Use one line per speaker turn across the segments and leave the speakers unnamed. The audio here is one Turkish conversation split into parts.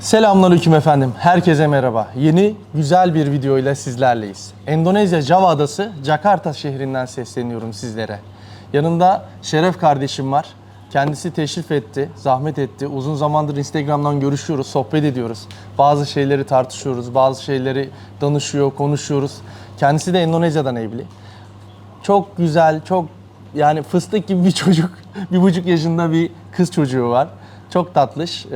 Selamünaleyküm efendim. Herkese merhaba. Yeni güzel bir video ile sizlerleyiz. Endonezya Java Adası Jakarta şehrinden sesleniyorum sizlere. Yanımda Şeref kardeşim var. Kendisi teşrif etti, zahmet etti. Uzun zamandır Instagram'dan görüşüyoruz, sohbet ediyoruz. Bazı şeyleri tartışıyoruz, bazı şeyleri danışıyor, konuşuyoruz. Kendisi de Endonezya'dan evli. Çok güzel, çok yani fıstık gibi bir çocuk. 1,5 yaşında bir kız çocuğu var. Çok tatlış.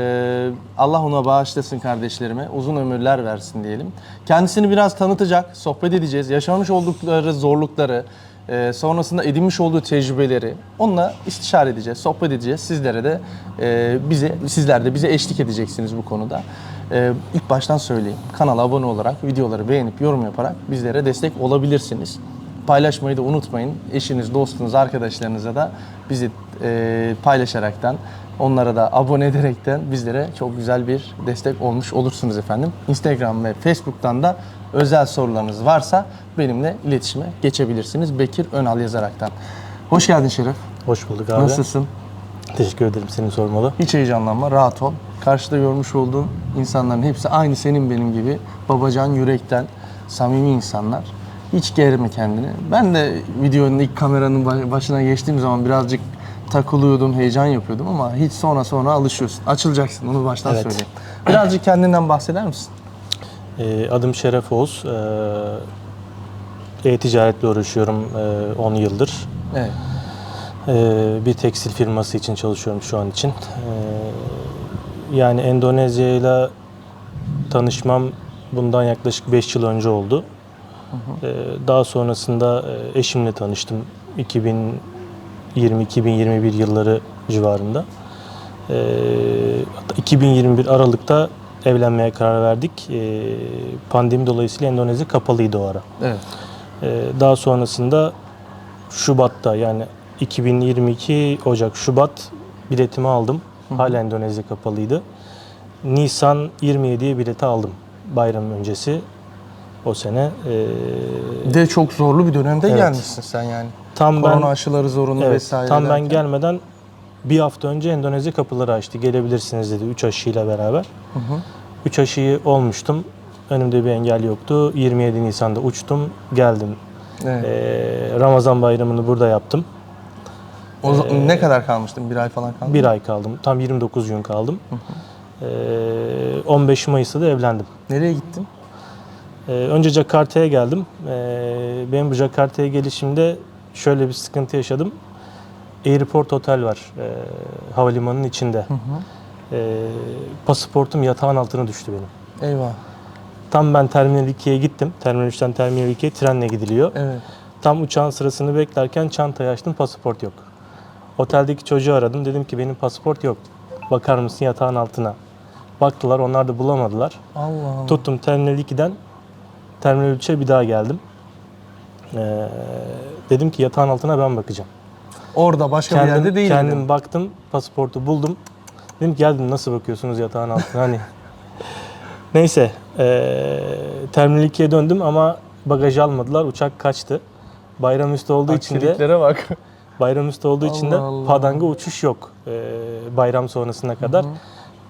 Allah ona bağışlasın kardeşlerime. Uzun ömürler versin diyelim. Kendisini biraz tanıtacak, sohbet edeceğiz. Yaşamış oldukları zorlukları, sonrasında edinmiş olduğu tecrübeleri onunla istişare edeceğiz, sohbet edeceğiz. Sizlere de sizler de bize eşlik edeceksiniz bu konuda. İlk baştan söyleyeyim. Kanala abone olarak, videoları beğenip, yorum yaparak bizlere destek olabilirsiniz. Paylaşmayı da unutmayın. Eşiniz, dostunuz, arkadaşlarınıza da bizi paylaşaraktan, onlara da abone ederekten bizlere çok güzel bir destek olmuş olursunuz efendim. Instagram ve Facebook'tan da özel sorularınız varsa benimle iletişime geçebilirsiniz. Bekir Önal yazaraktan. Hoş geldin Şeref.
Hoş bulduk abi.
Nasılsın?
Teşekkür ederim, seni sormalı.
Hiç heyecanlanma, rahat ol. Karşıda görmüş olduğun insanların hepsi aynı senin benim gibi babacan, yürekten, samimi insanlar. Hiç germe kendini. Ben de videonun ilk kameranın başına geçtiğim zaman birazcık takılıyordum, heyecan yapıyordum ama hiç sonra alışıyorsun. Açılacaksın, onu baştan söyleyeyim. Birazcık kendinden bahseder misin?
Adım Şeref Oğuz. E-ticaretle uğraşıyorum 10 yıldır.
Evet.
Bir tekstil firması için çalışıyorum şu an için. Yani Endonezya ile tanışmam bundan yaklaşık 5 yıl önce oldu. Daha sonrasında eşimle tanıştım 2020-2021 yılları civarında. 2021 Aralık'ta evlenmeye karar verdik. Pandemi dolayısıyla Endonezya kapalıydı o ara.
Evet.
Daha sonrasında Şubat'ta, yani 2022 Ocak-Şubat biletimi aldım. Hala Endonezya kapalıydı. Nisan 27'ye bileti aldım bayram öncesi o sene.
De çok zorlu bir dönemde
Evet.
gelmişsin sen yani.
Tam
Korona aşıları zorunlu
evet,
vesaire.
tam ben
derken.
gelmeden bir hafta önce Endonezya kapıları açtı. Gelebilirsiniz dedi 3 aşıyla beraber. 3 aşıyı olmuştum. Önümde bir engel yoktu. 27 Nisan'da uçtum, geldim.
Evet.
Ramazan bayramını burada yaptım.
Ne kadar kalmıştın? Bir ay falan kaldın?
Bir ay kaldım. Tam 29 gün kaldım. 15 Mayıs'ta da evlendim.
Nereye gittin?
Önce Jakarta'ya geldim. Benim bu Jakarta'ya gelişimde şöyle bir sıkıntı yaşadım. Airport Otel var havalimanının içinde. Pasaportum yatağın altına düştü benim.
Eyvah.
Tam ben Terminal 2'ye gittim. Terminal 3'ten Terminal 2'ye trenle gidiliyor.
Evet.
Tam uçağın sırasını beklerken çantayı açtım, pasaport yok. Oteldeki çocuğu aradım. Dedim ki benim pasaport yok. Bakar mısın yatağın altına? Baktılar, onlar da bulamadılar.
Allah Allah.
Tuttum Terminal 2'den Terminal 3'e bir daha geldim. Dedim ki yatağın altına ben bakacağım.
Orada başka bir yerde değil.
Kendim baktım, pasaportu buldum. Dedim ki geldim, nasıl bakıyorsunuz yatağın altına hani. Neyse, Terminal 2'ye döndüm ama bagajı almadılar, uçak kaçtı. Bayramüstü olduğu için de
bak.
bayramüstü olduğu için de
Allah.
Padang'a uçuş yok bayram sonrasına kadar.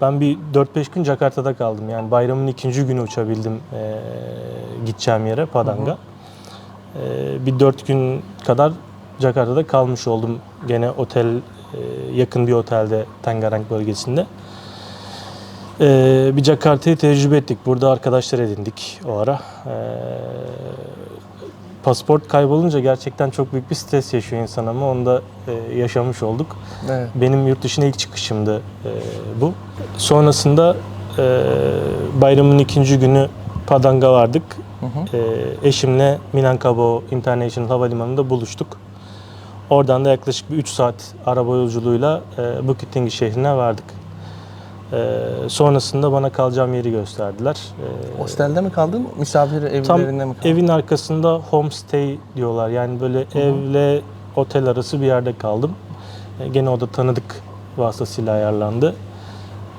Ben bir 4-5 gün Jakarta'da kaldım. Yani bayramın 2. günü uçabildim gideceğim yere, Padang'a. Bir 4 gün kadar Jakarta'da kalmış oldum. Gene yakın bir otelde Tangerang bölgesinde. Bir Jakarta'yı tecrübe ettik. Burada arkadaşlar edindik o ara. Pasaport kaybolunca gerçekten çok büyük bir stres yaşıyor insan ama onu da yaşamış olduk.
Evet.
Benim yurt dışına ilk çıkışımdı bu. Sonrasında bayramın 2. günü Padang'a vardık. Eşimle Minangkabau International Havalimanı'nda buluştuk. Oradan da yaklaşık bir 3 saat araba yolculuğuyla Bukit Tinggi şehrine vardık. Sonrasında bana kalacağım yeri gösterdiler.
Hostelde mi kaldın? Misafir evlerinde mi kaldın?
Evin arkasında homestay diyorlar. Yani böyle evle otel arası bir yerde kaldım. Gene o da tanıdık vasıtasıyla ayarlandı.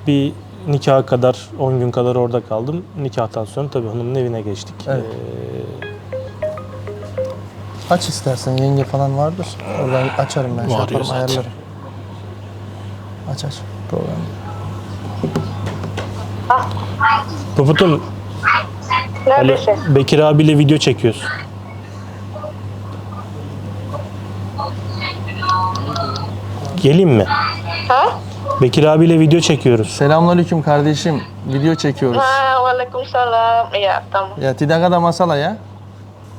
Bir nikaha kadar, 10 gün kadar orada kaldım. Nikahtan sonra tabii hanımın evine geçtik.
Evet. Aç istersen, yenge falan vardır. Oradan açarım ben.
Var
Yaparım,
zaten.
ayarlarım. Aç. Problem değil.
Puput'um,
Neredesin?
Bekir abiyle video çekiyoruz. Geleyim mi?
Ha?
Bekir abiyle video çekiyoruz.
Selamünaleyküm kardeşim. Video çekiyoruz.
Ha, Waalaikumsalam. Iya, tamam.
Ya tidak ada masalah ya.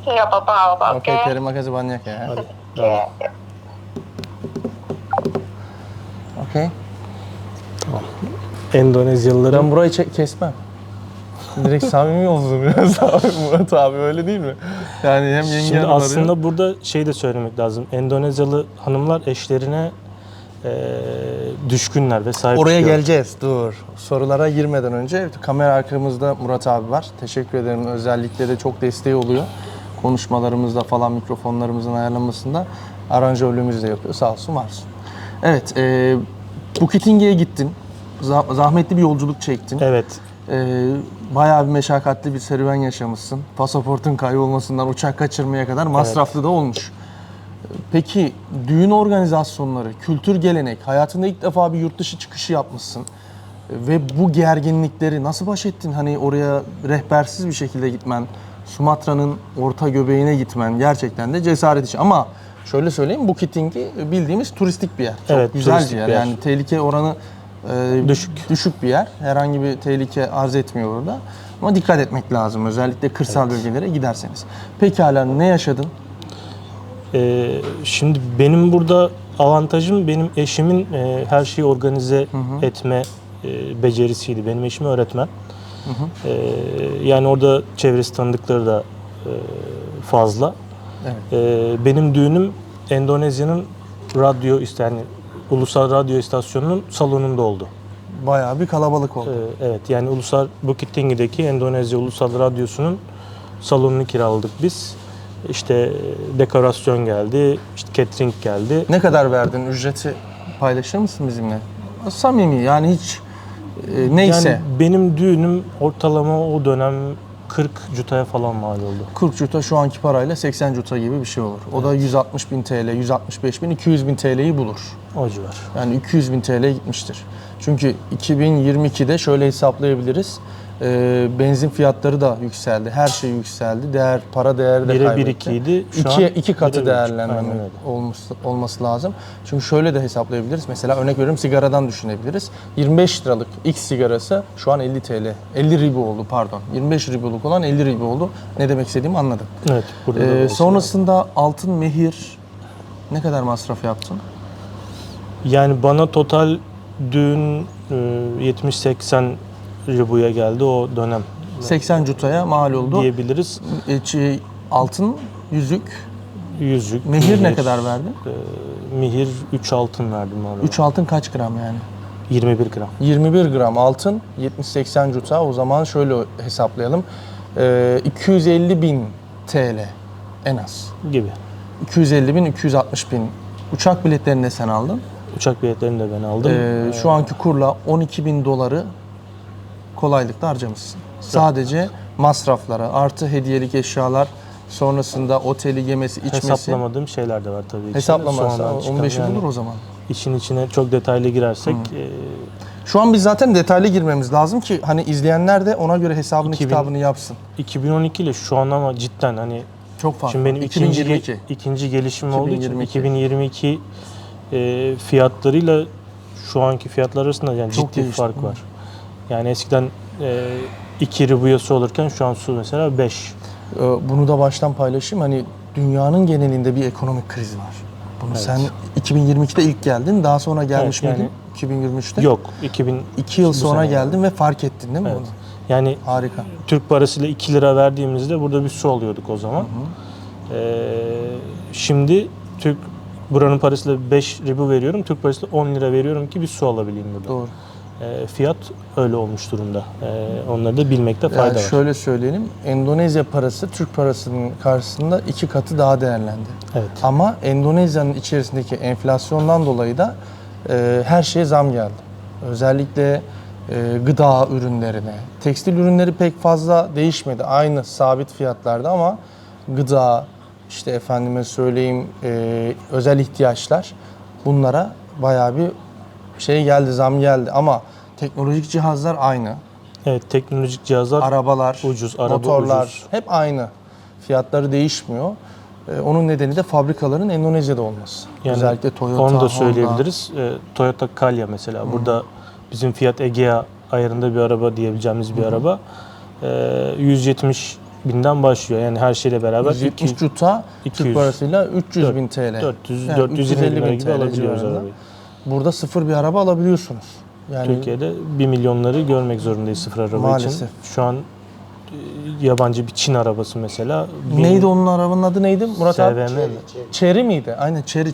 Nggak apa-apa, nggak apa-apa.
Oke,
Oke.
terima kasih banyak ya.
Hadi.
Ya.
Okey.
Endonezyalıların
Ben burayı kesmem. Direkt samimi olsun biraz abi Murat abi öyle değil mi? Yani hem yenge
Şimdi
hanım arıyor.
aslında burada şey de söylemek lazım. Endonezyalı hanımlar eşlerine düşkünler ve sahip
Oraya
çıkıyorlar.
geleceğiz. Dur. Sorulara girmeden önce kamera arkamızda Murat abi var. Teşekkür ederim. Özellikle de çok desteği oluyor. Konuşmalarımızda falan mikrofonlarımızın ayarlanmasında aranjörlüğümüzü de yapıyor. Sağ olsun varsın. Evet. Bukitting'e gittin. Zahmetli bir yolculuk çektin.
Evet.
Bayağı bir meşakkatli bir serüven yaşamışsın. Pasaportun kaybolmasından uçak kaçırmaya kadar masraflı da olmuş. Peki düğün organizasyonları, kültür gelenek, hayatında ilk defa bir yurt dışı çıkışı yapmışsın. Ve bu gerginlikleri nasıl baş ettin? Hani oraya rehbersiz bir şekilde gitmen, Sumatra'nın orta göbeğine gitmen gerçekten de cesaret işi. Ama şöyle söyleyeyim, Bukitting'i bildiğimiz turistik bir yer. Çok
Evet,
güzel bir
turistik
yer.
bir yer.
Yani tehlike oranı düşük bir yer. Herhangi bir tehlike arz etmiyor orada. Ama dikkat etmek lazım. Özellikle kırsal bölgelere giderseniz. Pekala ne yaşadın?
Şimdi benim burada avantajım benim eşimin her şeyi organize etme becerisiydi. Benim eşim öğretmen. Yani orada çevresi tanıdıkları da fazla.
Evet.
Benim düğünüm Endonezya'nın yani ulusal radyo istasyonunun salonunda oldu.
Bayağı bir kalabalık oldu.
Evet, yani Bukittinggi'deki Endonezya Ulusal Radyosu'nun salonunu kiraladık biz. İşte dekorasyon geldi, işte catering geldi.
Ne kadar verdin? Ücreti paylaşır mısın bizimle? Samimi yani hiç neyse.
Yani benim düğünüm ortalama o dönem 40 jutaya falan mal oldu.
40 juta şu anki parayla 80 juta gibi bir şey olur. O da 160 bin TL, 165 bin, 200 bin TL'yi bulur.
O civar.
Yani 200 bin TL gitmiştir. Çünkü 2022'de şöyle hesaplayabiliriz. Benzin fiyatları da yükseldi. Her şey yükseldi. Para değeri de
Bire
kaybetti.
1.2 idi. Şu an
İki katı
1.5.
değerlenme
Aynen öyle.
olması lazım. Çünkü şöyle de hesaplayabiliriz. Mesela örnek veriyorum sigaradan düşünebiliriz. 25 liralık X sigarası şu an 50 TL. 50 ribu oldu pardon. 25 ribuluk olan 50 ribu oldu. Ne demek istediğimi anladım.
Evet. Burada da böyle
Sonrasında altın mehir ne kadar masraf yaptın?
yani bana total düğün 70-80 ribuya geldi o dönem
80 jutaya mal oldu.
diyebiliriz.
Altın yüzük,
Yüzük.
mehir ne kadar verdin?
Mihir 3 altın verdim abi.
3 altın kaç gram yani?
21 gram
21 gram altın, 70-80 juta. O zaman şöyle hesaplayalım. 250 bin TL en az.
gibi.
250 bin, 260 bin. Uçak biletlerini de sen aldın.
Uçak biletlerini de ben aldım.
Şu anki kurla 12 bin doları kolaylıkla harcamışsın. Sadece masraflara, artı hediyelik eşyalar, sonrasında oteli, yemesi, içmesi.
Hesaplamadığım şeyler de var tabii içinde.
Hesaplamazsa
Sonradan çıkan
15'i
yani
bulur o zaman.
İşin içine çok detaylı girersek
Şu an biz zaten detaylı girmemiz lazım ki hani izleyenler de ona göre hesabını
2000
kitabını yapsın.
2012 ile şu an ama cidden hani
Çok farklı.
şimdi benim
2022.
ikinci gelişim olduğu için
2022.
2022 fiyatlarıyla şu anki fiyatlar arasında yani
Çok
ciddi bir
değişti.
fark var. Yani eskiden 2 ribuyası olurken şu an su mesela 5.
Bunu da baştan paylaşayım. Hani dünyanın genelinde bir ekonomik kriz var. Bunu
Evet.
sen 2022'de ilk geldin. Daha sonra gelmiş
Evet,
miydin? 2023'te?
Yok 2000
2 yıl
bu
sonra
sene
geldin ve fark ettin değil mi
Evet.
bunu?
Yani
Harika.
Türk parasıyla 2 lira verdiğimizde burada bir su alıyorduk o zaman. Şimdi buranın parasıyla 5 ribu veriyorum. Türk parasıyla 10 lira veriyorum ki bir su alabileyim burada.
Doğru.
Fiyat öyle olmuş durumda. Onları da bilmekte fayda
Yani
var.
şöyle söyleyelim. Endonezya parası Türk parasının karşısında 2 katı daha değerlendi.
Evet.
Ama Endonezya'nın içerisindeki enflasyondan dolayı da her şeye zam geldi. Özellikle gıda ürünlerine. Tekstil ürünleri pek fazla değişmedi. Aynı sabit fiyatlarda ama gıda, işte efendime söyleyeyim özel ihtiyaçlar bunlara bayağı bir şey geldi, zam geldi. Ama teknolojik cihazlar aynı.
Evet, teknolojik cihazlar
Arabalar,
ucuz, araba
motorlar
ucuz.
hep aynı. Fiyatları değişmiyor. Onun nedeni de fabrikaların Endonezya'da olması.
Yani
Özellikle Toyota,
onu da
Honda.
söyleyebiliriz. Toyota Calya mesela. Burada bizim Fiat Egea ayarında bir araba diyebileceğimiz bir araba. 170 binden başlıyor. Yani her şeyle beraber
170 juta,
200,
Türk parasıyla 300 bin TL.
400,
Yani
420 bin lira gibi
TL
alabiliyoruz
civarında.
arabayı.
Burada sıfır bir araba alabiliyorsunuz. Yani
Türkiye'de 1 milyonları görmek zorundayız sıfır araba
Maalesef.
için. Şu an yabancı bir Çin arabası mesela.
neydi onun arabanın adı neydi Murat abi?
SVM mi?
Chery miydi? Aynen Chery.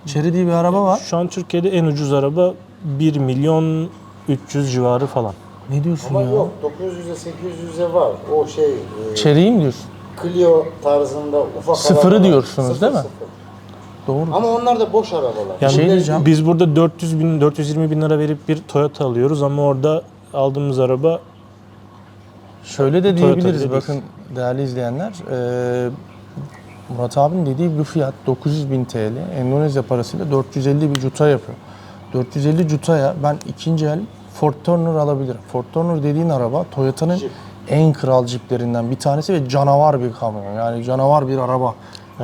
Chery diye bir araba var.
Şu an Türkiye'de en ucuz araba 1 milyon 300 civarı falan.
Ne diyorsun
Ama
ya?
yok 900'e 800'e var. O şey
Chery'yi mi diyorsun?
Clio tarzında ufak
Sıfırı
arabalar.
diyorsunuz değil mi?
Sıfır.
Doğru.
Ama onlar da boş arabalar.
Yani
şey diyeceğim.
biz burada 400 bin, 420 bin lira verip bir Toyota alıyoruz ama orada aldığımız araba
Şöyle de
Toyota
diyebiliriz
bile
bakın değerli izleyenler. Murat abinin dediği bu fiyat 900 bin TL. Endonezya parasıyla 450 bir juta yapıyor. 450 jutaya ben ikinci el Ford Turner alabilirim. Ford Turner dediğin araba Toyota'nın en kral jiplerinden bir tanesi ve canavar bir kamyon. Yani canavar bir araba.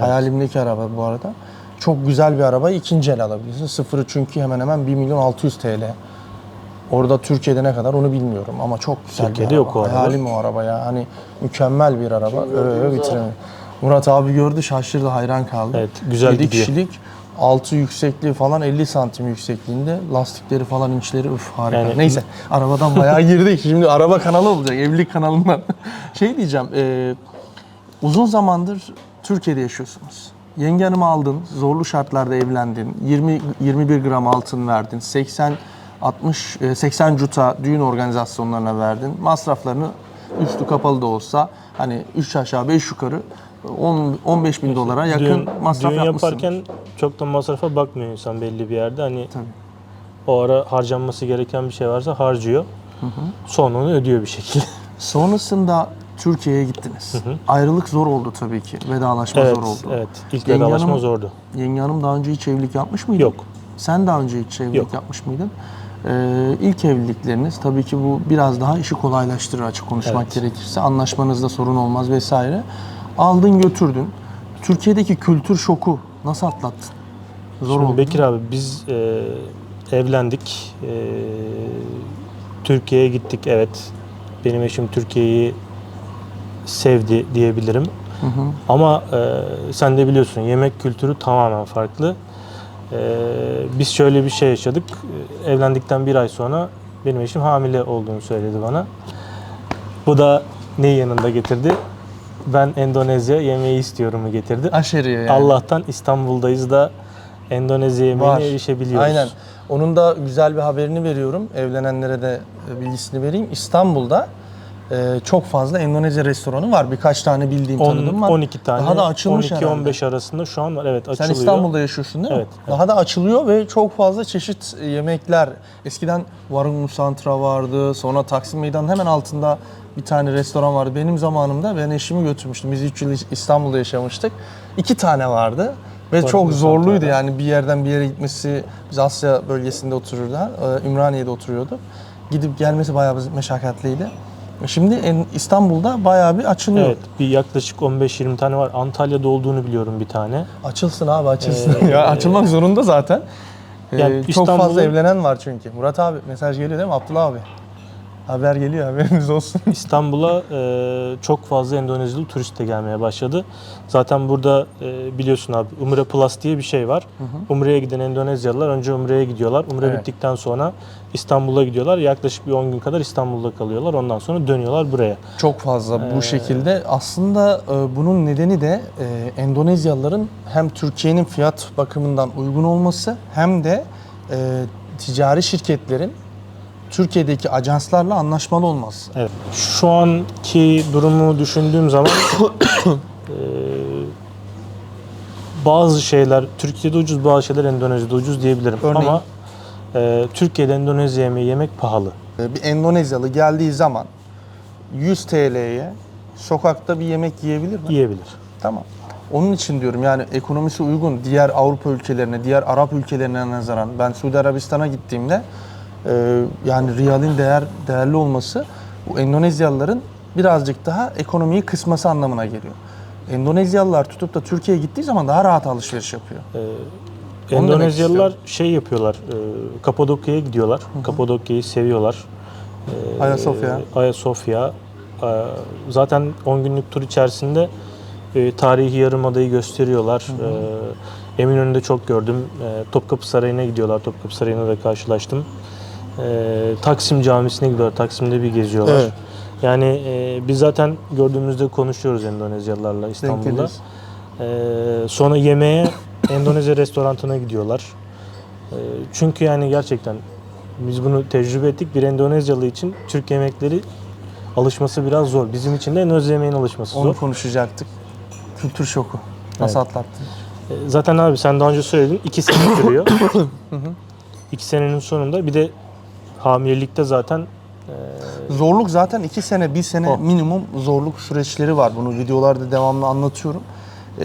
Hayalimdeki araba bu arada. Çok güzel bir araba ikinci el alabilirsin. Sıfırı çünkü hemen hemen 1 milyon 600 TL. Orada Türkiye'de ne kadar onu bilmiyorum ama çok güzel
Türkiye'de
bir araba.
yok o araba.
Hayalim o araba ya. Hani mükemmel bir araba. Bitiremiyor. Murat abi gördü şaşırdı hayran kaldı.
Evet, güzel
7
gidiyor.
kişilik altı yüksekliği falan 50 santim yüksekliğinde. Lastikleri falan inçleri harika.
Yani-
Neyse arabadan bayağı girdik. Şimdi araba kanalı olacak. Evlilik kanalından. Şey diyeceğim. Uzun zamandır Türkiye'de yaşıyorsunuz. Yenge hanımı aldın, zorlu şartlarda evlendin, 21 gram altın verdin, 80 juta düğün organizasyonlarına verdin. Masraflarını üstü kapalı da olsa hani 3 aşağı 5 yukarı 15 bin dolara yakın
düğün
masraf yapmışsın.
yaparken çok da masrafa bakmıyor insan belli bir yerde. Hani
Tabii.
o ara harcanması gereken bir şey varsa harcıyor. Sonra onu ödüyor bir şekilde.
Sonrasında Türkiye'ye gittiniz. Ayrılık zor oldu tabii ki. Vedalaşma
Evet,
zor oldu.
evet. İlk
Yenge
vedalaşma
hanım-
zordu.
Yenge hanım daha önce hiç evlilik yapmış mıydı?
Yok.
Sen daha önce hiç evlilik
Yok.
yapmış mıydın? İlk evlilikleriniz tabii ki bu biraz daha işi kolaylaştırır açık konuşmak
Evet.
gerekirse. Anlaşmanızda sorun olmaz vesaire. Aldın götürdün. Türkiye'deki kültür şoku nasıl atlattın? Zor
Şimdi
oldu.
Bekir abi biz evlendik. Türkiye'ye gittik. Evet. Benim eşim Türkiye'yi sevdi diyebilirim. Ama sen de biliyorsun yemek kültürü tamamen farklı. Biz şöyle bir şey yaşadık. Evlendikten bir ay sonra benim eşim hamile olduğunu söyledi bana. Bu da neyi yanında getirdi? Ben Endonezya yemeği istiyorumu getirdi.
Aşeriye yani.
Allah'tan İstanbul'dayız da Endonezya yemeğine
Var.
erişebiliyoruz.
Aynen. Onun da güzel bir haberini veriyorum. Evlenenlere de bilgisini vereyim. İstanbul'da çok fazla Endonezya restoranı var. Birkaç tane bildiğim tanıdığım var.
12 tane.
Daha da açılmış herhalde.
12-15 arasında şu an var. Evet,
Sen
açılıyor.
İstanbul'da yaşıyorsun değil mi?
Evet, evet.
Daha da açılıyor ve çok fazla çeşit yemekler. Eskiden Warung Nusantara vardı. Sonra Taksim Meydanı'nın hemen altında bir tane restoran vardı. Benim zamanımda ben eşimi götürmüştüm. Biz 3 yıl İstanbul'da yaşamıştık. 2 tane vardı. Ve
Warung
çok zorluydu
Nusantara.
yani bir yerden bir yere gitmesi. Biz Asya bölgesinde otururdu. Ümraniye'de oturuyordu. Gidip gelmesi bayağı meşakkatliydi. Şimdi İstanbul'da bayağı bir açılıyor.
Evet, bir yaklaşık 15-20 tane var. Antalya'da olduğunu biliyorum bir tane.
Açılsın abi açılsın. Ya açılmak zorunda zaten.
Yani
Çok
İstanbul'un-
fazla evlenen var çünkü. Murat abi mesaj geliyor değil mi? Abdullah abi. Haber geliyor haberiniz olsun.
İstanbul'a çok fazla Endonezyalı turist de gelmeye başladı. Zaten burada biliyorsun abi Umre Plus diye bir şey var. Umre'ye giden Endonezyalılar önce Umre'ye gidiyorlar. Umre
Evet.
bittikten sonra İstanbul'a gidiyorlar. Yaklaşık bir 10 gün kadar İstanbul'da kalıyorlar. Ondan sonra dönüyorlar buraya.
Çok fazla bu şekilde. Aslında bunun nedeni de Endonezyalıların hem Türkiye'nin fiyat bakımından uygun olması hem de ticari şirketlerin Türkiye'deki ajanslarla anlaşmalı olması.
Evet. Şu anki durumu düşündüğüm zaman bazı şeyler Türkiye'de ucuz, bazı şeyler Endonezya'da ucuz diyebilirim.
Örneğin?
Ama Türkiye'de Endonezya yemeği yemek pahalı.
Bir Endonezyalı geldiği zaman 100 TL'ye sokakta bir yemek yiyebilir mi?
Yiyebilir.
Tamam. Onun için diyorum yani ekonomisi uygun diğer Avrupa ülkelerine, diğer Arap ülkelerine nazaran ben Suudi Arabistan'a gittiğimde yani riyalin değerli olması bu Endonezyalıların birazcık daha ekonomiyi kısması anlamına geliyor. Endonezyalılar tutup da Türkiye'ye gittiği zaman daha rahat alışveriş yapıyor. Onu
Endonezyalılar
demek
şey yapıyorlar, Kapadokya'ya gidiyorlar. Kapadokya'yı seviyorlar.
Ayasofya.
Ayasofya. Zaten 10 günlük tur içerisinde tarihi yarımadayı gösteriyorlar. Eminönü'nde çok gördüm. Topkapı Sarayı'na gidiyorlar. Topkapı Sarayı'na da karşılaştım. Taksim Camisi'ne gidiyorlar. Taksim'de bir geziyorlar.
Evet.
Yani biz zaten gördüğümüzde konuşuyoruz Endonezyalılarla
Denk
İstanbul'da.
geliyoruz.
Sonra yemeğe Endonezya restoranına gidiyorlar. Çünkü yani gerçekten biz bunu tecrübe ettik. Bir Endonezyalı için Türk yemekleri alışması biraz zor. Bizim için de Endonezya yemeğinin alışması
Onu
zor.
konuşacaktık. Kültür şoku. Nasıl atlattın?
Zaten abi sen daha önce söyledin 2 sene sürüyor. 2 senenin sonunda bir de hamilelikte zaten
Zorluk zaten 2 sene, 1 sene
O.
minimum zorluk süreçleri var. Bunu videolarda devamlı anlatıyorum.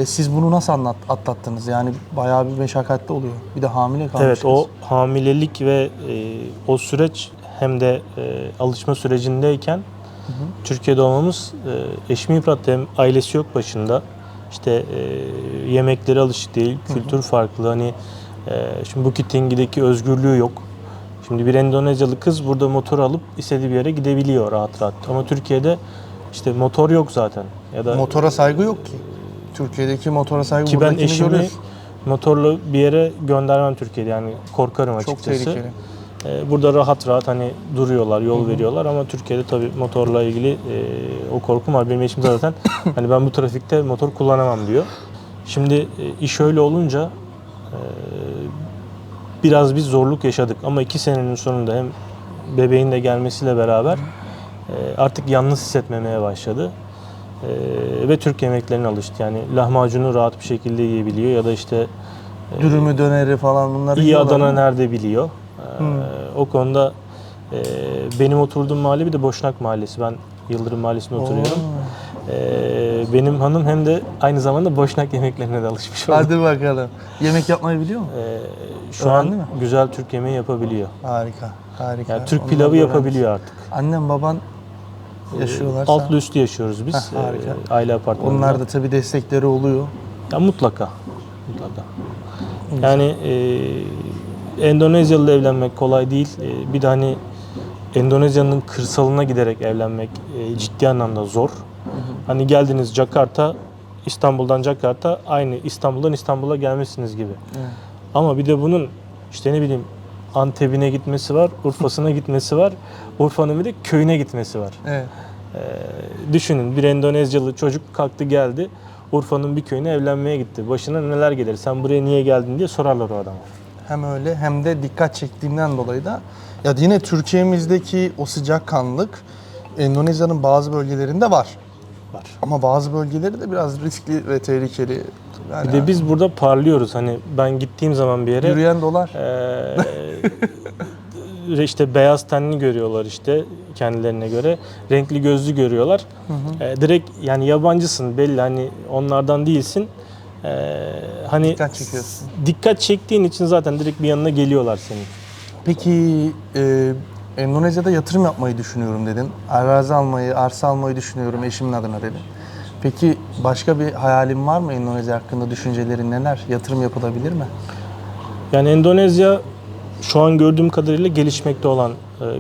Siz bunu nasıl atlattınız? Yani bayağı bir meşakkatli oluyor. Bir de hamile kalmışsınız.
evet o hamilelik ve o süreç hem de alışma sürecindeyken Türkiye'de olmamız eşimi yıprattı. Hem ailesi yok başında. İşte yemekleri alışık değil, kültür farklı. Hani şimdi Bukit Tinggi'deki özgürlüğü yok. Şimdi bir Endonezyalı kız burada motor alıp istediği bir yere gidebiliyor rahat rahat. Ama Türkiye'de işte motor yok zaten. Ya da
Motora saygı yok ki. Türkiye'deki motora saygı
ki ben
buradakini
eşimi
görüyorsun.
motorla bir yere göndermem Türkiye'de. Yani korkarım
Çok
açıkçası.
tehlikeli.
Burada rahat rahat hani duruyorlar, yol veriyorlar ama Türkiye'de tabii motorla ilgili o korkum var. Benim eşim zaten hani ben bu trafikte motor kullanamam diyor. Şimdi iş öyle olunca biraz biz zorluk yaşadık ama 2 senenin sonunda hem bebeğin de gelmesiyle beraber artık yalnız hissetmemeye başladı. Ve Türk yemeklerine alıştı. Yani lahmacunu rahat bir şekilde yiyebiliyor ya da işte
Dürümü, döneri falan bunları
iyi
yiyorlar
Adana
mı?
nerede biliyor. O konuda benim oturduğum mahalle bir de Boşnak Mahallesi. Ben Yıldırım Mahallesi'nde oturuyorum. Benim hanım hem de aynı zamanda Boşnak yemeklerine de alışmış oldu.
Hadi bakalım. Yemek yapmayı biliyor mu?
Şu
Öğrendi
an
mi?
güzel Türk yemeği yapabiliyor.
Harika, harika.
Yani Türk
Onları
pilavı
da
yapabiliyor artık.
Annem, baban yaşıyorlarsa
Altlı üstü yaşıyoruz biz.
harika.
Aile apartmanında.
onlar da tabii destekleri oluyor.
Ya mutlaka. Mutlaka. Yani Endonezyalı evlenmek kolay değil. Bir de hani Endonezya'nın kırsalına giderek evlenmek ciddi anlamda zor. Hani geldiniz Jakarta, İstanbul'dan Jakarta aynı İstanbul'dan İstanbul'a gelmişsiniz gibi.
Evet.
Ama bir de bunun işte ne bileyim Antep'ine gitmesi var, Urfa'sına gitmesi var. Urfa'nın bir de köyüne gitmesi var.
Evet.
Düşünün bir Endonezyalı çocuk kalktı geldi. Urfa'nın bir köyüne evlenmeye gitti. Başına neler gelir? Sen buraya niye geldin diye sorarlar o adama.
Hem öyle hem de dikkat çektiğimden dolayı da ya yine Türkiye'mizdeki o sıcakkanlılık Endonezya'nın bazı bölgelerinde var.
Var.
Ama bazı bölgeleri de biraz riskli ve tehlikeli. Yani
Bir de biz burada parlıyoruz. Hani ben gittiğim zaman bir yere
yürüyen dolar.
işte beyaz tenli görüyorlar işte kendilerine göre. Renkli gözlü görüyorlar. Direkt yani yabancısın belli hani onlardan değilsin. Hani
Dikkat çekiyorsun.
dikkat çektiğin için zaten direkt bir yanına geliyorlar senin.
Peki Endonezya'da yatırım yapmayı düşünüyorum dedin. Arazi almayı, arsa almayı düşünüyorum eşimin adına dedin. Peki başka bir hayalin var mı Endonezya hakkında? Düşüncelerin neler? Yatırım yapılabilir mi?
Yani Endonezya şu an gördüğüm kadarıyla gelişmekte olan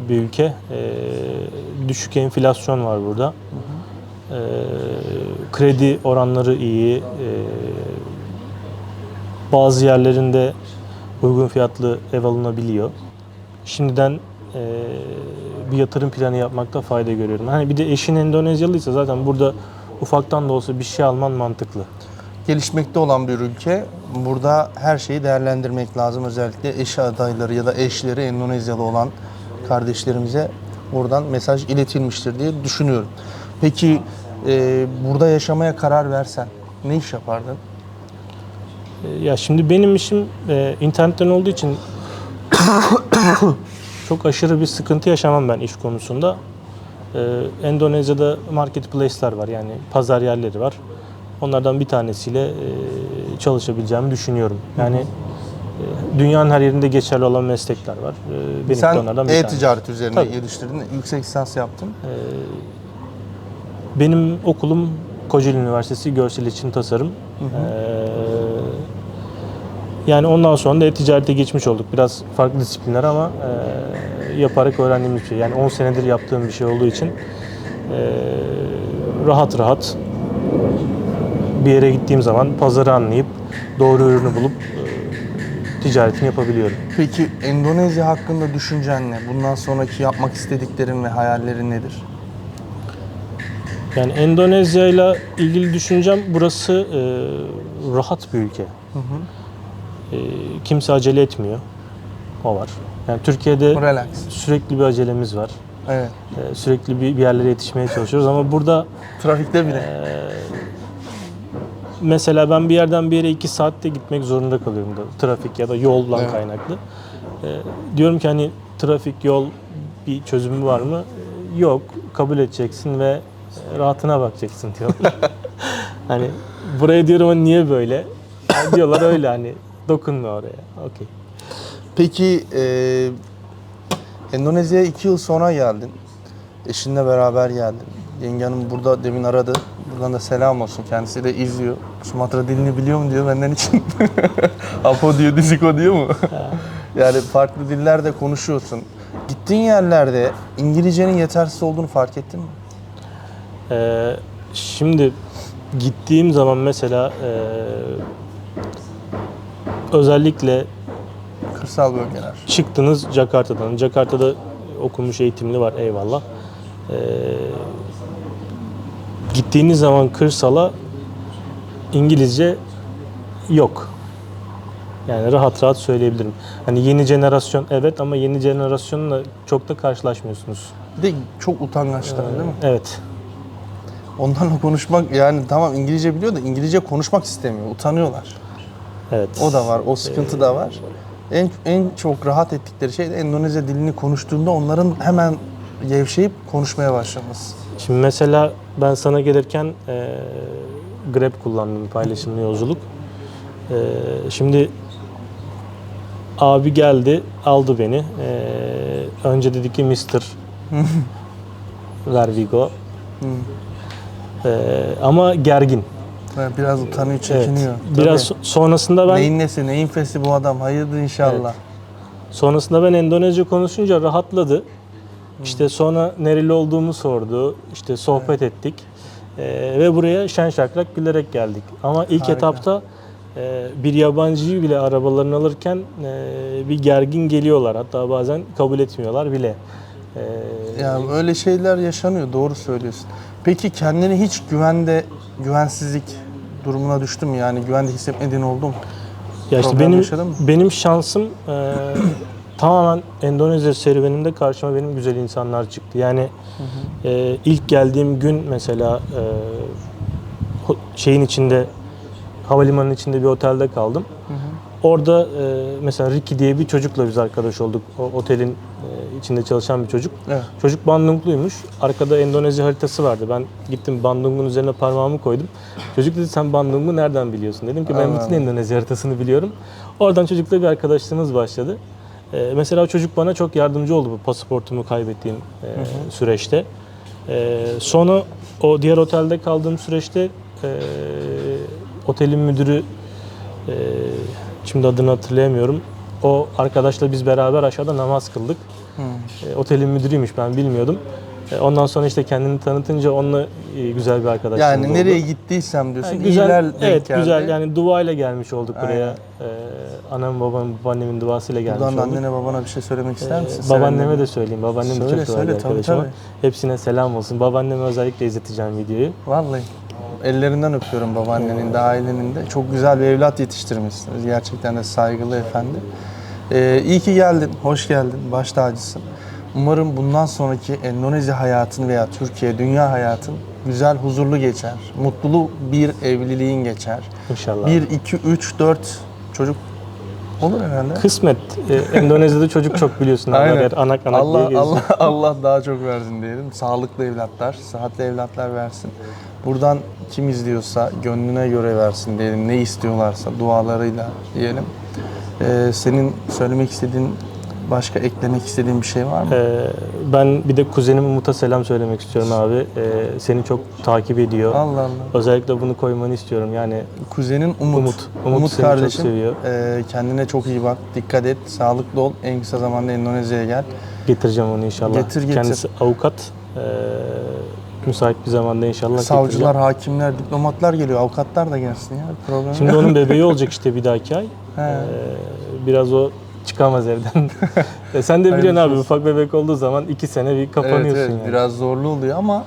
bir ülke. Düşük enflasyon var burada. Kredi oranları iyi. Bazı yerlerinde uygun fiyatlı ev alınabiliyor. Şimdiden bir yatırım planı yapmakta fayda görüyorum. Hani bir de eşin Endonezyalıysa zaten burada ufaktan da olsa bir şey alman mantıklı.
Gelişmekte olan bir ülke. Burada her şeyi değerlendirmek lazım. Özellikle eş adayları ya da eşleri Endonezyalı olan kardeşlerimize buradan mesaj iletilmiştir diye düşünüyorum. Peki burada yaşamaya karar versen ne iş yapardın?
Ya şimdi benim işim internetten olduğu için çok aşırı bir sıkıntı yaşamam ben iş konusunda. Endonezya'da marketplace'ler var yani pazar yerleri var. Onlardan bir tanesiyle çalışabileceğimi düşünüyorum. Yani dünyanın her yerinde geçerli olan meslekler var. Benim de
Sen
onlardan bir tanesi.
e-ticaret üzerine
Tabii.
geliştirdin. Yüksek lisans yaptın.
Benim okulum Kocaeli Üniversitesi Görsel İletişim Tasarım. Yani ondan sonra da e-ticarete geçmiş olduk. Biraz farklı disiplinler ama yaparak öğrendiğimiz bir şey. Yani 10 senedir yaptığım bir şey olduğu için rahat rahat bir yere gittiğim zaman pazarı anlayıp doğru ürünü bulup ticaretini yapabiliyorum.
Peki Endonezya hakkında düşüncen ne? Bundan sonraki yapmak istediklerin ve hayallerin nedir?
Yani Endonezya ile ilgili düşüncem, burası rahat bir ülke. Kimse acele etmiyor. O var. Yani Türkiye'de
Relax.
sürekli bir acelemiz var.
Evet.
Sürekli bir yerlere yetişmeye çalışıyoruz ama burada
Trafikte bile.
mesela ben bir yerden bir yere 2 saatte gitmek zorunda kalıyorum da trafik ya da yoldan
Evet.
kaynaklı. Diyorum ki hani trafik, yol bir çözümü var mı? Yok. Kabul edeceksin ve rahatına bakacaksın diyorlar. Hani buraya diyorum hani niye böyle? Yani diyorlar öyle hani dokunma oraya. Okey.
Peki Endonezya'ya 2 yıl sonra geldin. Eşinle beraber geldin. Yenge hanım burada demin aradı. Buradan da selam olsun. Kendisi de izliyor. Sumatra dilini biliyor mu diyor benden için. Apo diyor, Diziko diyor mu? Yani farklı dillerde konuşuyorsun. Gittiğin yerlerde İngilizcenin yetersiz olduğunu fark ettin mi?
Şimdi gittiğim zaman mesela özellikle
Kırsal bölgeler.
çıktınız Jakarta'dan. Jakarta'da okumuş, eğitimli var, eyvallah. Gittiğiniz zaman kırsala İngilizce yok. Yani rahat rahat söyleyebilirim. Hani yeni jenerasyon evet ama yeni jenerasyonla çok da karşılaşmıyorsunuz.
Bir de çok utangaçlar değil mi?
Evet.
Onlarla konuşmak yani tamam İngilizce biliyor da İngilizce konuşmak istemiyor. Utanıyorlar.
Evet.
O da var. O sıkıntı da var. En çok rahat ettikleri şey de Endonezya dilini konuştuğunda onların hemen gevşeyip konuşmaya başlaması.
Şimdi mesela ben sana gelirken Grab kullandım, paylaşımlı yolculuk. Şimdi abi geldi, aldı beni. Önce dedi ki Mr. Vervigo. Ama gergin.
Yani biraz utanıyor, çekiniyor.
Biraz
Tabii.
sonrasında ben
Neyin nesi, neyin fesi bu adam? Hayırdır inşallah.
sonrasında ben Endonezce konuşunca rahatladı. İşte sonra nereli olduğumu sordu. İşte sohbet ettik. Ve buraya şen şakrak gülerek geldik. Ama ilk
Harika.
etapta bir yabancıyı bile arabalarını alırken bir gergin geliyorlar. Hatta bazen kabul etmiyorlar bile.
Yani öyle şeyler yaşanıyor. Doğru söylüyorsun. Peki kendini hiç güvensizlik durumuna düştün mü? Yani güvende hissetmediğin oldu mu?
Ya işte
Problem yaşadın mı?
benim şansım tamamen Endonezya serüvenimde karşıma benim güzel insanlar çıktı. Yani ilk geldiğim gün mesela şeyin içinde, havalimanının içinde bir otelde kaldım. Orada mesela Ricky diye bir çocukla biz arkadaş olduk. O otelin içinde çalışan bir çocuk.
Evet.
Çocuk Bandungluymuş. Arkada Endonezya haritası vardı. Ben gittim Bandung'un üzerine parmağımı koydum. Çocuk dedi sen Bandung'u nereden biliyorsun? Dedim ki ben
Allah
bütün
Allah.
Endonezya haritasını biliyorum. Oradan çocukla bir arkadaşlığımız başladı. Mesela o çocuk bana çok yardımcı oldu bu pasaportumu kaybettiğim süreçte. Sonra o diğer otelde kaldığım süreçte otelin müdürü şimdi adını hatırlayamıyorum. O arkadaşla biz beraber aşağıda namaz kıldık. Otelin müdürüymüş, ben bilmiyordum. Ondan sonra işte kendini tanıtınca onunla güzel bir arkadaşlığımız
Yani
oldu.
nereye gittiysem diyorsun.
Yani güzel,
iyiler denk
evet
geldi.
güzel. Yani duayla gelmiş olduk buraya.
Aynen.
Anam, babam, babaannemin duasıyla gelmiş
Buradan da
olduk.
annene babana bir şey söylemek ister misin?
Babaanneme
Sevenlerine.
de söyleyeyim. Babaannem de
Söyle,
çok duayla
söyle, tabii,
arkadaşıma.
tabii.
Hepsine selam olsun. Babaanneme özellikle izleteceğim videoyu.
Vallahi. Ellerinden öpüyorum babaannenin de ailenin de. Çok güzel bir evlat yetiştirmişsiniz. Gerçekten de saygılı efendi. İyi ki geldin, hoş geldin, baş tacısın. Umarım bundan sonraki Endonezya hayatın veya Türkiye, dünya hayatın güzel, huzurlu geçer. Mutlulu bir evliliğin geçer.
İnşallah.
1, 2, 3, 4 çocuk Olur herhalde.
Kısmet. Endonezya'da çocuk çok biliyorsun.
Aynen.
Her anak diye
Allah,
geziyor.
Allah daha çok versin diyelim. Sağlıklı evlatlar, sıhhatli evlatlar versin. Buradan kim izliyorsa gönlüne göre versin diyelim. Ne istiyorlarsa dualarıyla diyelim. Senin söylemek istediğin, başka eklemek istediğin bir şey var mı?
Ben bir de kuzenim Umut'a selam söylemek istiyorum abi. Seni çok takip ediyor.
Allah Allah.
Özellikle bunu koymanı istiyorum. Yani
Kuzenin Umut.
Umut seni
kardeşim.
çok seviyor.
Kendine çok iyi bak. Dikkat et. Sağlıklı ol. En kısa zamanda Endonezya'ya gel.
Getireceğim onu inşallah.
Getir.
Kendisi avukat. Müsait bir zamanda inşallah
Savcılar,
getireceğim.
hakimler, diplomatlar geliyor. Avukatlar da gelsin ya. Problem
Şimdi
yok.
onun bebeği olacak işte bir dahaki ay. Biraz o çıkamaz evden. Sen de biliyorsun abi, ufak bebek olduğu zaman 2 sene bir kapanıyorsun
evet,
yani.
biraz zorlu oluyor ama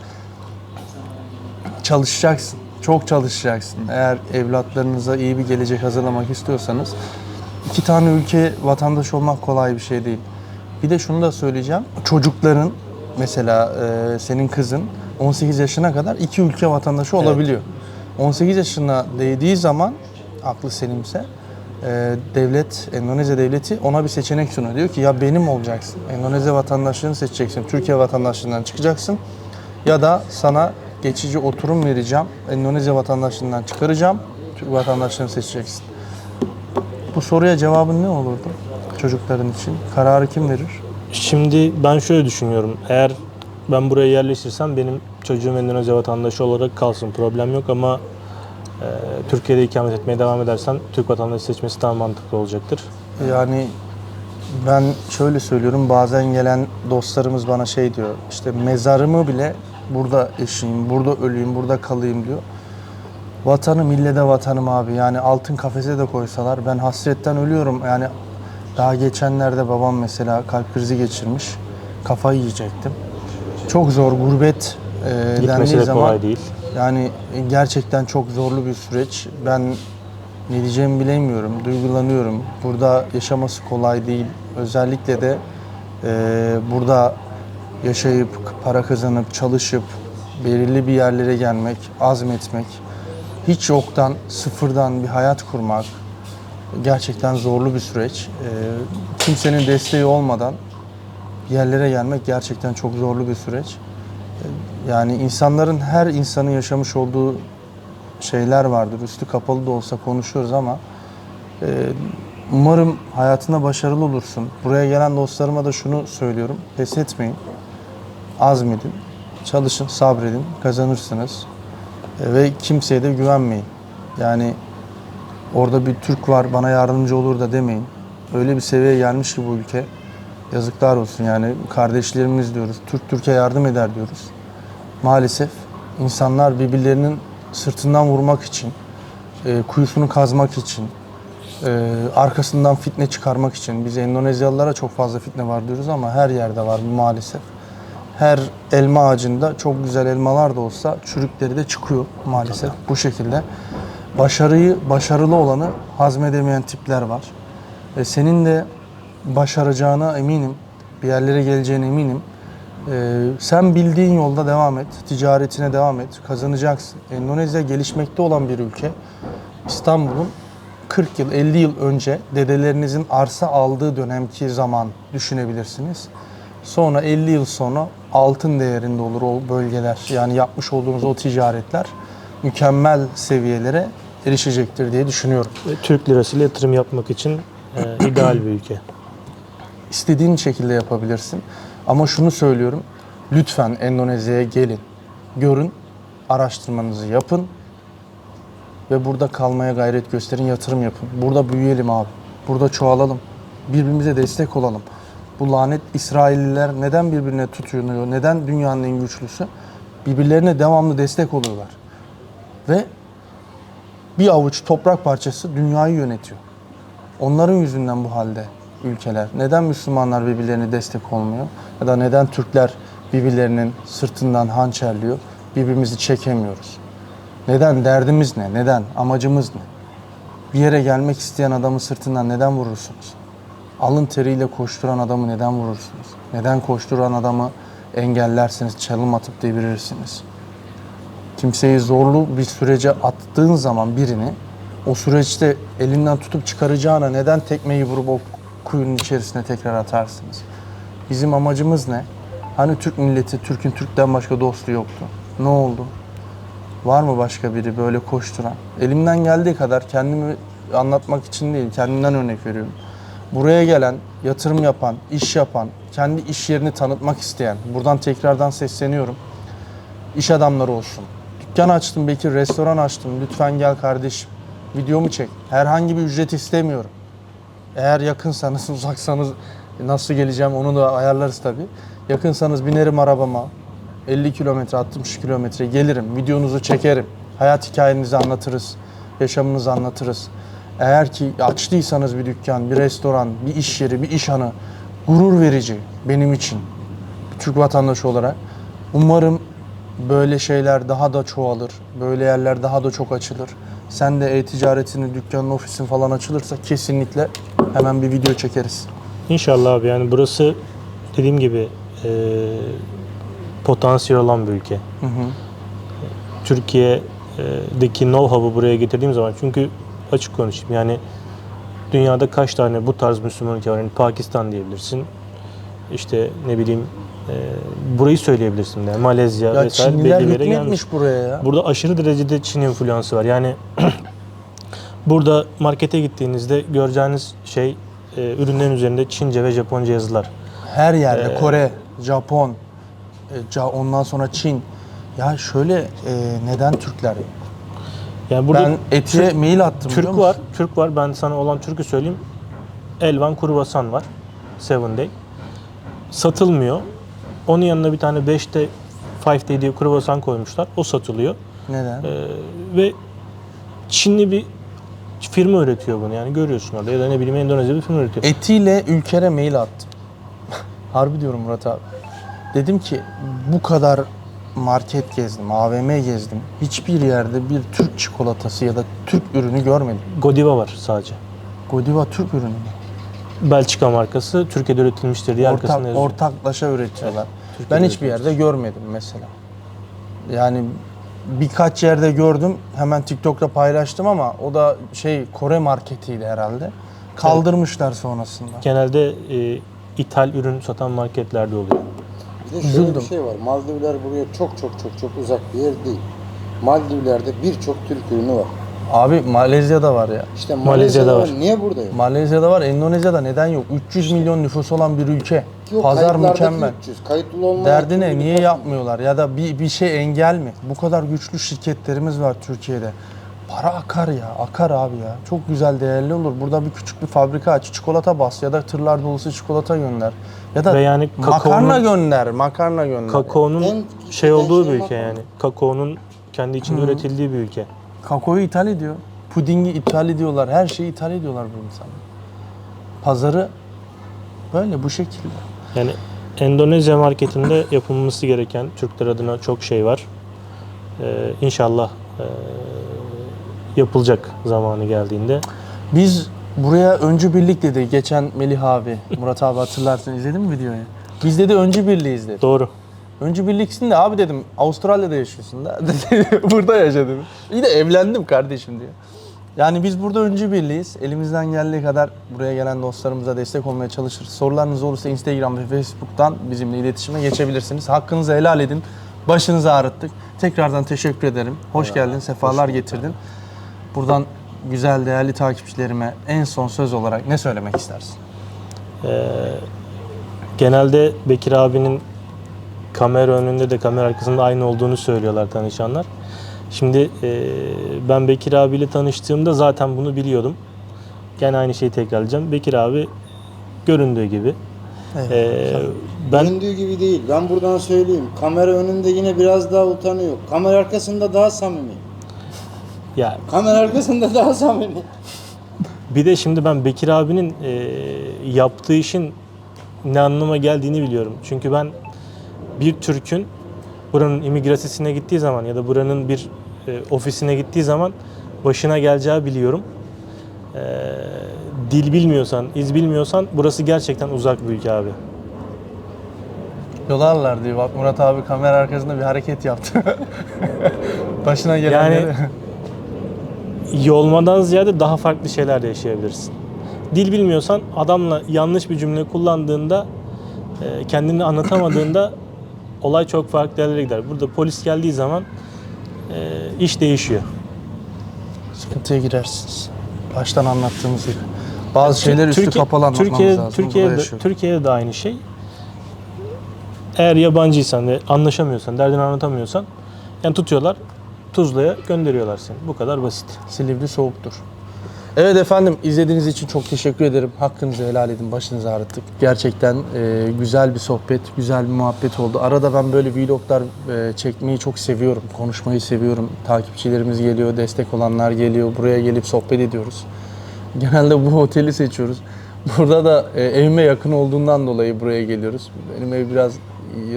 çalışacaksın. Çok çalışacaksın. Eğer evlatlarınıza iyi bir gelecek hazırlamak istiyorsanız 2 tane ülke vatandaşı olmak kolay bir şey değil. Bir de şunu da söyleyeceğim. Çocukların mesela senin kızın 18 yaşına kadar 2 ülke vatandaşı olabiliyor. 18 yaşına değdiği zaman aklı selimse devlet, Endonezya devleti ona bir seçenek sunuyor. Diyor ki ya benim olacaksın. Endonezya vatandaşlığını seçeceksin. Türkiye vatandaşlığından çıkacaksın. Ya da sana geçici oturum vereceğim. Endonezya vatandaşlığından çıkaracağım. Türk vatandaşlığını seçeceksin. Bu soruya cevabın ne olurdu çocukların için? Kararı kim verir?
Şimdi ben şöyle düşünüyorum. Eğer ben buraya yerleşirsem benim çocuğum Endonezya vatandaşı olarak kalsın. Problem yok ama Türkiye'de ikamet etmeye devam edersem Türk vatandaşı seçmesi daha mantıklı olacaktır.
Yani ben şöyle söylüyorum, bazen gelen dostlarımız bana şey diyor, işte mezarımı bile burada eşeyim, burada öleyim, burada kalayım diyor. Vatanım ille de vatanım abi, yani altın kafese de koysalar ben hasretten ölüyorum. Yani daha geçenlerde babam mesela kalp krizi geçirmiş, kafayı yiyecektim. Çok zor, gurbet
Gitmesi
dendiği
de
zaman
kolay değil.
yani gerçekten çok zorlu bir süreç. Ben ne diyeceğimi bilemiyorum, duygulanıyorum. Burada yaşaması kolay değil. Özellikle de burada yaşayıp, para kazanıp, çalışıp, belirli bir yerlere gelmek, azmetmek, hiç yoktan, sıfırdan bir hayat kurmak gerçekten zorlu bir süreç. Kimsenin desteği olmadan bir yerlere gelmek gerçekten çok zorlu bir süreç. Yani insanların, her insanın yaşamış olduğu şeyler vardır. Üstü kapalı da olsa konuşuyoruz ama umarım hayatında başarılı olursun. Buraya gelen dostlarıma da şunu söylüyorum. Pes etmeyin. Azmedin. Çalışın, sabredin. Kazanırsınız. Ve kimseye de güvenmeyin. Yani orada bir Türk var bana yardımcı olur da demeyin. Öyle bir seviyeye gelmiş ki bu ülke. Yazıklar olsun yani, kardeşlerimiz diyoruz. Türk Türkiye yardım eder diyoruz. Maalesef insanlar birbirlerinin sırtından vurmak için, kuyusunu kazmak için, arkasından fitne çıkarmak için. Biz Endonezyalılara çok fazla fitne var diyoruz ama her yerde var bu maalesef. Her elma ağacında çok güzel elmalar da olsa çürükleri de çıkıyor maalesef bu şekilde. Başarılı olanı hazmedemeyen tipler var. Senin de başaracağına eminim, bir yerlere geleceğine eminim. Sen bildiğin yolda devam et, ticaretine devam et, kazanacaksın. Endonezya gelişmekte olan bir ülke. İstanbul'un 40 yıl, 50 yıl önce dedelerinizin arsa aldığı dönemki zaman düşünebilirsiniz. Sonra 50 yıl sonra altın değerinde olur o bölgeler. Yani yapmış olduğunuz o ticaretler mükemmel seviyelere erişecektir diye düşünüyorum.
Ve Türk lirasıyla yatırım yapmak için ideal bir ülke.
İstediğin şekilde yapabilirsin. Ama şunu söylüyorum, lütfen Endonezya'ya gelin, görün, araştırmanızı yapın ve burada kalmaya gayret gösterin, yatırım yapın. Burada büyüyelim abi, burada çoğalalım, birbirimize destek olalım. Bu lanet İsrailliler neden birbirine tutunuyor, neden dünyanın en güçlüsü? Birbirlerine devamlı destek oluyorlar. Ve bir avuç toprak parçası dünyayı yönetiyor. Onların yüzünden bu halde ülkeler. Neden Müslümanlar birbirlerine destek olmuyor? Ya da neden Türkler birbirlerinin sırtından hançerliyor? Birbirimizi çekemiyoruz. Neden? Derdimiz ne? Neden? Amacımız ne? Bir yere gelmek isteyen adamı sırtından neden vurursunuz? Alın teriyle koşturan adamı neden vurursunuz? Neden koşturan adamı engellersiniz, çalım atıp devirirsiniz? Kimseyi zorlu bir sürece attığın zaman birini, O süreçte elinden tutup çıkaracağına neden tekmeyi vurup o kuyunun içerisine tekrar atarsınız? Bizim amacımız ne? Hani Türk milleti, Türk'ün Türk'ten başka dostu yoktu. Ne oldu? Var mı başka biri böyle koşturan? Elimden geldiği kadar kendimi anlatmak için değil, kendimden örnek veriyorum. Buraya gelen, yatırım yapan, iş yapan, kendi iş yerini tanıtmak isteyen, buradan tekrardan sesleniyorum. İş adamları olsun. Dükkan açtım Bekir, restoran açtım. Lütfen gel kardeşim. Videomu çek. Herhangi bir ücret istemiyorum. Eğer yakınsanız, uzaksanız nasıl geleceğim onu da ayarlarız tabii. Yakınsanız binerim arabama. 50 kilometre, 60 kilometre gelirim. Videonuzu çekerim. Hayat hikayenizi anlatırız. Yaşamınızı anlatırız. Eğer ki açtıysanız bir dükkan, bir restoran, bir iş yeri, bir iş hanı gurur verici benim için. Bir Türk vatandaşı olarak. Umarım böyle şeyler daha da çoğalır. Böyle yerler daha da çok açılır. Sen de e-ticaretini, dükkanın, ofisin falan açılırsa kesinlikle hemen bir video çekeriz.
İnşallah abi, yani burası dediğim gibi potansiyel olan bir ülke. Türkiye'deki know-how'u buraya getirdiğim zaman, çünkü açık konuşayım, yani dünyada kaç tane bu tarz Müslüman ülke var? Yani Pakistan diyebilirsin. İşte ne bileyim burayı söyleyebilirsin yani Malezya
Ya
vesaire,
Çinliler
belli bir yere gelmiş.
hükmetmiş buraya ya.
Burada aşırı derecede Çin influansı var. Yani burada markete gittiğinizde göreceğiniz şey ürünlerin üzerinde Çince ve Japonca yazılar.
Her yerde Kore, Japon, ondan sonra Çin. Ya şöyle neden Türkler?
Yani burada
Ben Eti'ye mail attım. biliyor
Türk
musun?
var. Türk var. Ben sana olan Türk'ü söyleyeyim. Elvan kruvasan var. 7 Day. Satılmıyor. Onun yanına bir tane 5 Day, 5 Day diye kruvasan koymuşlar. O satılıyor.
Neden?
Ve Çinli bir firma üretiyor bunu, yani görüyorsun orada, ya da ne bileyim Endonezya bir firma üretiyor.
Eti'yle Ülker'e mail attım. Harbi diyorum Murat abi. Dedim ki bu kadar market gezdim, AVM gezdim. Hiçbir yerde bir Türk çikolatası ya da Türk ürünü görmedim.
Godiva var sadece.
Godiva Türk ürünü mü?
Belçika markası, Türkiye'de üretilmiştir diye arkasında yazıyor.
Ortaklaşa üretiyorlar.
Türkiye'de
Ben hiçbir yerde görmedim mesela. Yani birkaç yerde gördüm. Hemen TikTok'ta paylaştım ama o da Kore marketiydi herhalde. Kaldırmışlar sonrasında.
Genelde ithal ürün satan marketlerde oluyor.
Bir de şöyle bir
Üzüldüm.
şey var. Maldivler buraya çok uzak bir yer değil. Maldivler'de birçok Türk ürünü var.
Abi Malezya'da var ya.
İşte
Malezya'da var.
Niye burada yok?
Malezya'da var, Endonezya'da neden yok? 300 milyon nüfus olan bir ülke.
Yok,
Pazar
kayıtlardaki
mükemmel.
300. Kayıtlı olmayan
Derdi ne?
Türk
Niye
ürünü
yapmıyorlar? Ya da bir şey engel mi? Bu kadar güçlü şirketlerimiz var Türkiye'de. Para akar ya, akar abi ya. Çok güzel, değerli olur. Burada bir küçük bir fabrika aç, çikolata bas ya da tırlar dolusu çikolata gönder. Ya da
Ve yani
makarna gönder, makarna gönder.
Kakaonun
En-
şey olduğu bir
en
ülke yani. Kakaonun kendi içinde üretildiği bir ülke.
Kakaoyu ithal ediyor. Pudingi ithal ediyorlar. Her şeyi ithal ediyorlar bu insanlar. Pazarı böyle bu şekilde.
Yani Endonezya marketinde yapılması gereken Türkler adına çok şey var. İnşallah yapılacak zamanı geldiğinde.
Biz buraya öncü birlik dedi. Geçen Melih abi, Murat abi hatırlarsın, izledin mi videoyu? Biz dedi öncü birliğiz dedi.
Doğru.
Öncü birliksin de abi dedim Avustralya'da yaşıyorsun da. Burada yaşadım. İyi de evlendim kardeşim diyor. Yani biz burada öncü birliğiz. Elimizden geldiği kadar buraya gelen dostlarımıza destek olmaya çalışırız. Sorularınız olursa Instagram ve Facebook'tan bizimle iletişime geçebilirsiniz. Hakkınızı helal edin. Başınızı ağrıttık. Tekrardan teşekkür ederim. Hoş geldin, sefalar getirdin. Buradan güzel, değerli takipçilerime en son söz olarak ne söylemek istersin?
Genelde Bekir abinin kamera önünde de kamera arkasında aynı olduğunu söylüyorlar tanışanlar. Şimdi ben Bekir abiyle tanıştığımda zaten bunu biliyordum. Gene aynı şeyi tekrarlayacağım. Bekir abi göründüğü gibi. Ben
Göründüğü gibi değil. Ben buradan söyleyeyim. Kamera önünde yine biraz daha utanıyor. Kamera arkasında daha samimi.
ya
Kamera arkasında daha samimi.
bir de şimdi ben Bekir abinin yaptığı işin ne anlama geldiğini biliyorum. Çünkü ben bir Türk'ün buranın imigrasisine gittiği zaman ya da buranın bir ofisine gittiği zaman başına geleceği biliyorum. Dil bilmiyorsan, iz bilmiyorsan burası gerçekten uzak bir ülke abi.
Yolarlar diyor. Bak Murat abi kamera arkasında bir hareket yaptı. Başına gelenleri.
Yani iyi olmadan ziyade daha farklı şeyler de yaşayabilirsin. Dil bilmiyorsan adamla yanlış bir cümle kullandığında, kendini anlatamadığında olay çok farklı yerlere gider. Burada polis geldiği zaman iş değişiyor.
Sıkıntıya girersiniz. Baştan anlattığımız gibi. Bazı şeyler üstü kapalı anlatmamız lazım.
Türkiye'de de aynı şey. Eğer yabancıysan ve anlaşamıyorsan, derdini anlatamıyorsan yani tutuyorlar, Tuzla'ya gönderiyorlar seni. Bu kadar basit.
Silivri soğuktur. Evet efendim, izlediğiniz için çok teşekkür ederim. Hakkınızı helal edin, başınızı ağrıttık. Gerçekten güzel bir sohbet, güzel bir muhabbet oldu. Arada ben böyle vloglar çekmeyi çok seviyorum, konuşmayı seviyorum. Takipçilerimiz geliyor, destek olanlar geliyor. Buraya gelip sohbet ediyoruz. Genelde bu oteli seçiyoruz. Burada da evime yakın olduğundan dolayı buraya geliyoruz. Benim ev biraz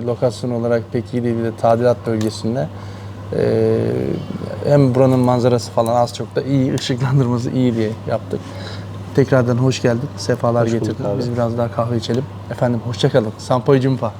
lokasyon olarak pek iyi değil, bir de tadilat bölgesinde. Hem buranın manzarası falan az çok da iyi, ışıklandırması iyi diye yaptık. Tekrardan hoş geldin, sefalar
Hoş bulduk
getirdin.
abi.
Biz biraz daha kahve içelim. Efendim hoşça kalın. Sampai jumpa.